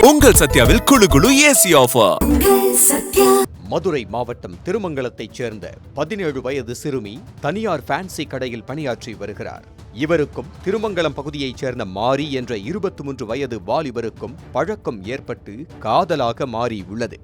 உங்கள் சத்யாவில் குளு குளு ஏசி ஆஃபர். மதுரை மாவட்டம் திருமங்கலத்தைச் சேர்ந்த 17 வயது சிறுமி தனியார் ஃபேன்சி கடையில் பணியாற்றி வருகிறார். இவருக்கும் திருமங்கலம் பகுதியைச் சேர்ந்த மாரி என்ற 23 வயது வாலிபருக்கும் பழக்கம் ஏற்பட்டு காதலாக மாறி உள்ளது.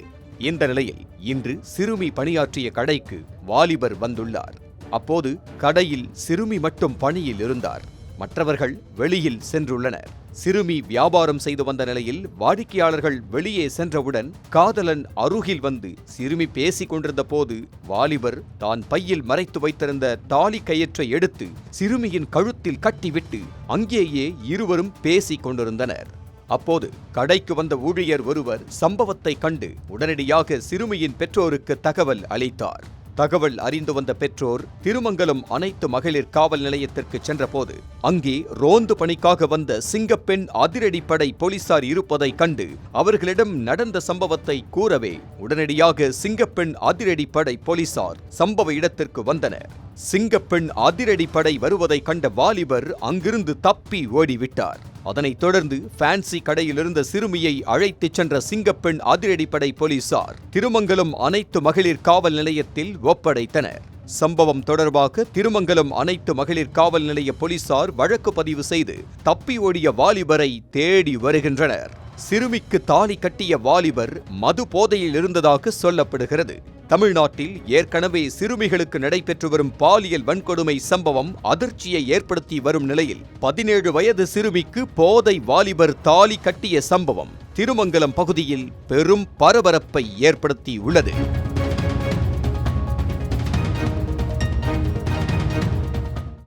இந்த நிலையில் இன்று சிறுமி பணியாற்றிய கடைக்கு வாலிபர் வந்துள்ளார். அப்போது கடையில் சிறுமி மட்டும் பணியில் இருந்தார். மற்றவர்கள் வெளியில் சென்றுள்ளனர். சிறுமி வியாபாரம் செய்து வந்த நிலையில் வாடிக்கையாளர்கள் வெளியே சென்றவுடன் காதலன் அருகில் வந்து சிறுமி பேசிக் கொண்டிருந்த போது வாலிபர் தான் பையில் மறைத்து வைத்திருந்த தாலி கயிற்றை எடுத்து சிறுமியின் கழுத்தில் கட்டிவிட்டு அங்கேயே இருவரும் பேசிக் கொண்டிருந்தனர். அப்போது கடைக்கு வந்த ஊழியர் ஒருவர் சம்பவத்தை கண்டு உடனடியாக சிறுமியின் பெற்றோருக்கு தகவல் அளித்தார். தகவல் அறிந்து வந்த பெற்றோர் திருமங்கலம் அனைத்து மகளிர் காவல் நிலையத்திற்கு சென்றபோது அங்கே ரோந்து பணிக்காக வந்த சிங்கப்பெண் அதிரடிப்படை போலீசார் இருப்பதை கண்டு அவர்களிடம் நடந்த சம்பவத்தை கூறவே உடனடியாக சிங்கப்பெண் அதிரடிப்படை போலீசார் சம்பவ இடத்திற்கு வந்தனர். சிங்கப்பெண் அதிரடிப்படை வருவதை கண்ட வாலிபர் அங்கிருந்து தப்பி ஓடிவிட்டார். அதனைத் தொடர்ந்து ஃபேன்சி கடையில் இருந்த சிறுமியை அழைத்துச் சென்ற சிங்கப்பெண் அதிரடிப்படை போலீசார் திருமங்கலம் அனைத்து மகளிர் காவல் நிலையத்தில் ஒப்படைத்தனர். சம்பவம் தொடர்பாக திருமங்கலம் அனைத்து மகளிர் காவல் நிலைய போலீசார் வழக்கு பதிவு செய்து தப்பி ஓடிய வாலிபரை தேடி வருகின்றனர். சிறுமிக்கு தாலி கட்டிய வாலிபர் மது போதையில் இருந்ததாக சொல்லப்படுகிறது. தமிழ்நாட்டில் ஏற்கனவே சிறுமிகளுக்கு நடைபெற்று வரும் பாலியல் வன்கொடுமை சம்பவம் அதிர்ச்சியை ஏற்படுத்தி வரும் நிலையில் 17 வயது சிறுமிக்கு போதை வாலிபர் தாலி கட்டிய சம்பவம் திருமங்கலம் பகுதியில் பெரும் பரபரப்பை ஏற்படுத்தியுள்ளது.